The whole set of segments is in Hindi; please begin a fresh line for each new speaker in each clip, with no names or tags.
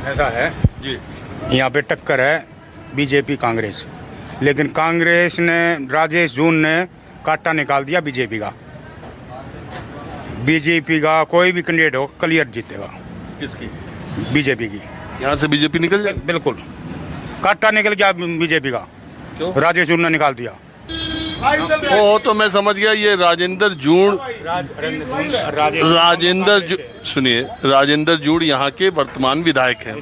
ऐसा है
जी।
यहाँ पे टक्कर है बीजेपी कांग्रेस, लेकिन कांग्रेस ने राजेश जून ने काटा निकाल दिया बीजेपी का। बीजेपी का कोई भी कैंडिडेट हो क्लियर जीतेगा।
किसकी?
बीजेपी की।
यहाँ से बीजेपी निकल जाए?
बिल्कुल काटा निकल गया बीजेपी का।
क्यों?
राजेश जून ने निकाल दिया।
ओ तो मैं समझ गया, ये राजेंद्र जूड़, सुनिए, राजेंद्र जूड़ यहाँ के वर्तमान विधायक हैं।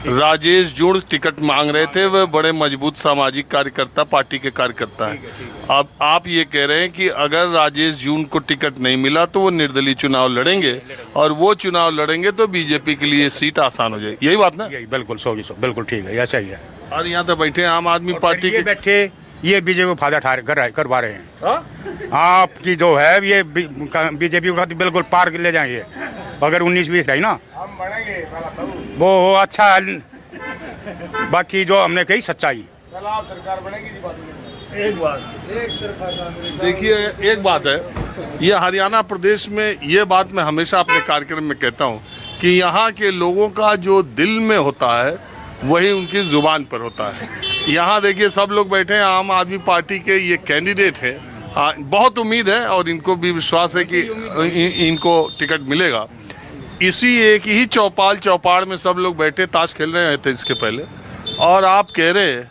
राजेश जूड़ टिकट मांग रहे थे, वह बड़े मजबूत सामाजिक कार्यकर्ता, पार्टी के कार्यकर्ता हैं। अब आप ये कह रहे हैं कि अगर राजेश जूड़ को टिकट नहीं मिला तो वो निर्दलीय चुनाव लड़ेंगे, और वो चुनाव लड़ेंगे तो बीजेपी के लिए सीट आसान हो जाएगी, यही बात ना?
यही बिल्कुल 100% बिल्कुल ठीक है, ऐसा ही है।
और यहाँ तो बैठे आम आदमी पार्टी के
बैठे ये बीजेपी को फायदा करवा रहे हैं। आपकी जो है ये बीजेपी को बिल्कुल पार ले जाएंगे अगर 19-20 है ना, वो अच्छा है। बाकी जो हमने कही सच्चाई।
देखिए, एक बात है, ये हरियाणा प्रदेश में, ये बात मैं हमेशा अपने कार्यक्रम में कहता हूँ कि यहाँ के लोगों का जो दिल में होता है वही उनकी जुबान पर होता है। यहाँ देखिए सब लोग बैठे हैं, आम आदमी पार्टी के ये कैंडिडेट है, बहुत उम्मीद है और इनको भी विश्वास है कि इनको टिकट मिलेगा। इसी एक ही चौपाड़ में सब लोग बैठे ताश खेल रहे थे इसके पहले, और आप कह रहे हैं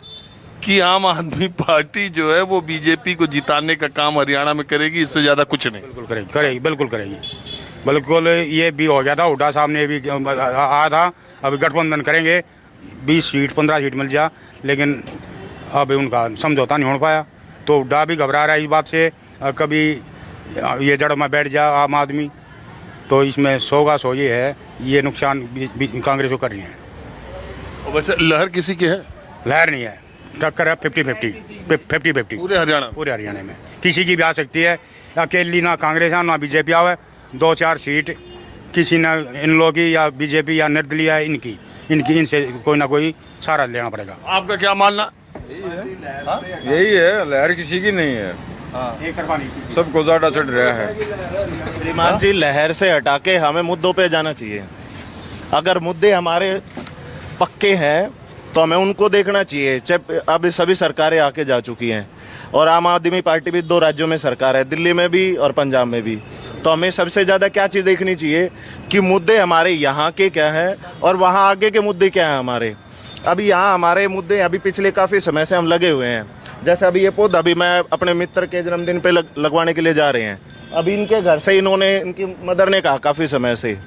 कि आम आदमी पार्टी जो है वो बीजेपी को जिताने का काम हरियाणा में करेगी, इससे ज़्यादा कुछ नहीं।
बिल्कुल करेगी, बिल्कुल करेगी। बिल्कुल ये भी हो गया था, हुड्डा साहब ने भी आया था, अभी गठबंधन करेंगे, 20 सीट 15 सीट मिल जा, लेकिन अब उनका समझौता नहीं हो पाया। तो हुड्डा भी घबरा रहा है इस बात से, कभी ये जड़ में बैठ जा आम आदमी, तो इसमें 100 का 100 ये है, ये नुकसान कांग्रेस को कर रही है।
वैसे लहर किसी की है?
लहर नहीं है, टक्कर है 50-50
पूरे
हरियाणा में किसी की भी आ सकती है। अकेली ना कांग्रेस है ना बीजेपी आवे, 2-4 सीट किसी ना इन लोगों की या बीजेपी या निर्दलीय है इनकी इनसे कोई ना कोई सहारा लेना पड़ेगा।
आपका क्या मानना?
यही है, लहर किसी की नहीं है, सबको ज़्यादा चढ़ रहा है।
श्रीमान जी, लहर से हटा के हमें मुद्दों पे जाना चाहिए। अगर मुद्दे हमारे पक्के हैं तो हमें उनको देखना चाहिए। अब सभी सरकारें आके जा चुकी हैं और आम आदमी पार्टी भी 2 राज्यों में सरकार है, दिल्ली में भी और पंजाब में भी। तो हमें सबसे ज़्यादा क्या चीज़ देखनी चाहिए कि मुद्दे हमारे यहाँ के क्या हैं और वहाँ आगे के मुद्दे क्या हैं हमारे। अभी यहाँ हमारे मुद्दे अभी पिछले काफ़ी समय से हम लगे हुए हैं। जैसे अभी ये पौधा अभी मैं अपने मित्र के जन्मदिन पे लगवाने के लिए जा रहे हैं। अभी इनके घर से इनकी मदर ने कहा काफ़ी समय से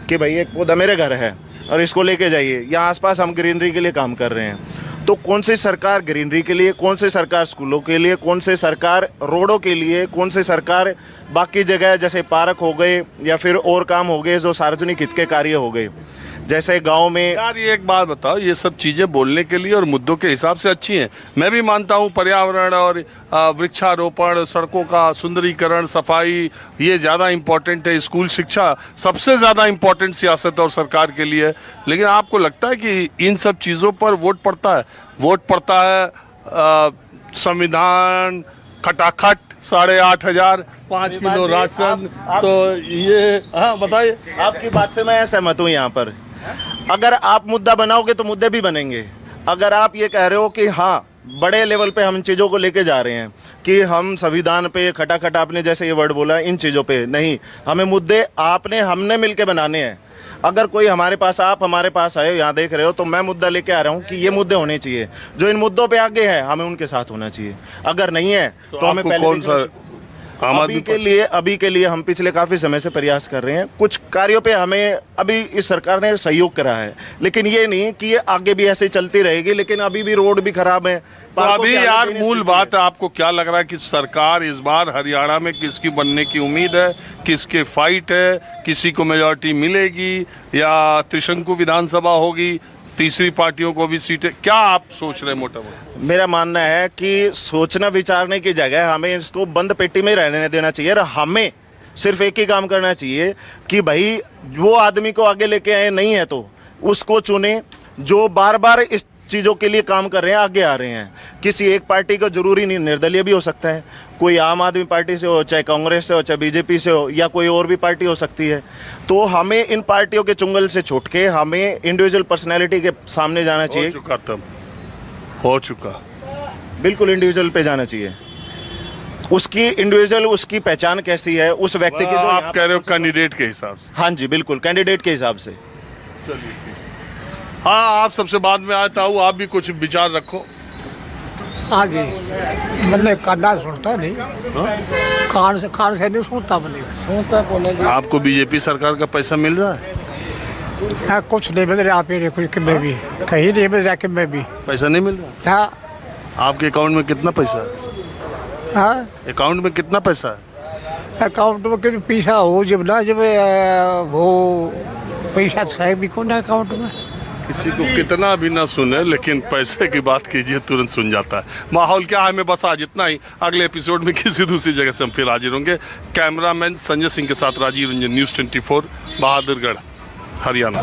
कि भाई एक पौधा मेरे घर है और इसको लेके जाइए। यहाँ आसपास हम ग्रीनरी के लिए काम कर रहे हैं। तो कौन सी सरकार ग्रीनरी के लिए, कौन सी सरकार स्कूलों के लिए, कौन सी सरकार रोडों के लिए, कौन सी सरकार बाकी जगह जैसे पार्क हो गए या फिर और काम हो गए जो सार्वजनिक हित के कार्य हो गए, जैसे गांव में।
यार ये एक बात बताओ, ये सब चीज़ें बोलने के लिए और मुद्दों के हिसाब से अच्छी हैं। मैं भी मानता हूँ पर्यावरण और वृक्षारोपण, सड़कों का सुंदरीकरण, सफाई, ये ज़्यादा इम्पोर्टेंट है। स्कूल शिक्षा सबसे ज़्यादा इम्पोर्टेंट सियासत और सरकार के लिए है। लेकिन आपको लगता है कि इन सब चीज़ों पर वोट पड़ता है? वोट पड़ता है संविधान, खटाखट 8,500, 5 किलो राशन। तो ये, हाँ बताइए।
आपकी बात से मैं सहमत हूँ। यहाँ पर अगर आप मुद्दा बनाओगे तो मुद्दे भी बनेंगे। अगर आप ये कह रहे हो कि हाँ बड़े लेवल पे हम चीज़ों को लेके जा रहे हैं कि हम संविधान पे, खटाखट आपने जैसे ये वर्ड बोला, इन चीज़ों पे नहीं, हमें मुद्दे हमने मिलके बनाने हैं। अगर कोई हमारे पास, आप हमारे पास आए, यहाँ देख रहे हो, तो मैं मुद्दा लेके आ रहा हूँ कि ये मुद्दे होने चाहिए। जो इन मुद्दों पे आगे है हमें उनके साथ होना चाहिए। अगर नहीं है तो हमें पहले
कौन सा
अभी के लिए हम पिछले काफ़ी समय से प्रयास कर रहे हैं। कुछ कार्यों पे हमें अभी इस सरकार ने सहयोग करा है, लेकिन ये नहीं कि ये आगे भी ऐसे चलती रहेगी। लेकिन अभी भी रोड भी खराब है।
तो अभी यार मूल बात है, आपको क्या लग रहा है कि सरकार इस बार हरियाणा में किसकी बनने की उम्मीद है, किसके फाइट है, किसी को मेजॉरिटी मिलेगी या त्रिशंकु विधानसभा होगी, तीसरी पार्टियों को भी सीटें, क्या आप सोच रहे हैं मोटा मोटा?
मेरा मानना है कि सोचना विचारने की जगह हमें इसको बंद पेटी में रहने देना चाहिए और हमें सिर्फ एक ही काम करना चाहिए कि भाई वो आदमी को आगे लेके आए, नहीं है तो उसको चुने जो बार बार इस चीज़ों के लिए काम कर रहे हैं, आगे आ रहे हैं। किसी एक पार्टी का जरूरी नहीं, निर्दलीय भी हो सकता है, कोई आम आदमी पार्टी से हो, चाहे कांग्रेस से हो, चाहे बीजेपी से हो, या कोई और भी पार्टी हो सकती है। तो हमें इन पार्टियों के चुंगल से छूट के हमें इंडिविजुअल पर्सनैलिटी के सामने जाना
हो
चाहिए।
चुका तब, हो चुका।
बिल्कुल इंडिविजुअल पे जाना चाहिए। उसकी इंडिविजुअल, उसकी पहचान कैसी है उस व्यक्ति की, जो
आप कह रहे हो कैंडिडेट के हिसाब से।
हाँ जी बिल्कुल, कैंडिडेट के हिसाब से।
हाँ, आप सबसे बाद में आता हूँ, आप भी कुछ विचार रखो।
हाँ जी, मतलब कान सुनता नहीं, कान से नहीं सुनता, मतलब
आपको बीजेपी सरकार का पैसा मिल रहा है?
कुछ नहीं मिल रहा, आप ये देखो कि मैं भी कहीं नहीं मिल रहा, कि मैं भी
पैसा नहीं मिल रहा?
हाँ
आपके अकाउंट में कितना पैसा है?
हाँ,
अकाउंट में कितना पैसा है?
अकाउंट में कभी पैसा हो जब ना, जब वो पैसा है भी कौन है अकाउंट में।
किसी को कितना भी ना सुने, लेकिन पैसे की बात कीजिए तुरंत सुन जाता है। माहौल क्या है, मैं बस आज इतना ही। अगले एपिसोड में किसी दूसरी जगह से हम फिर हाजिर होंगे। कैमरामैन संजय सिंह के साथ राजीव रंजन, न्यूज़ 24, बहादुरगढ़, हरियाणा।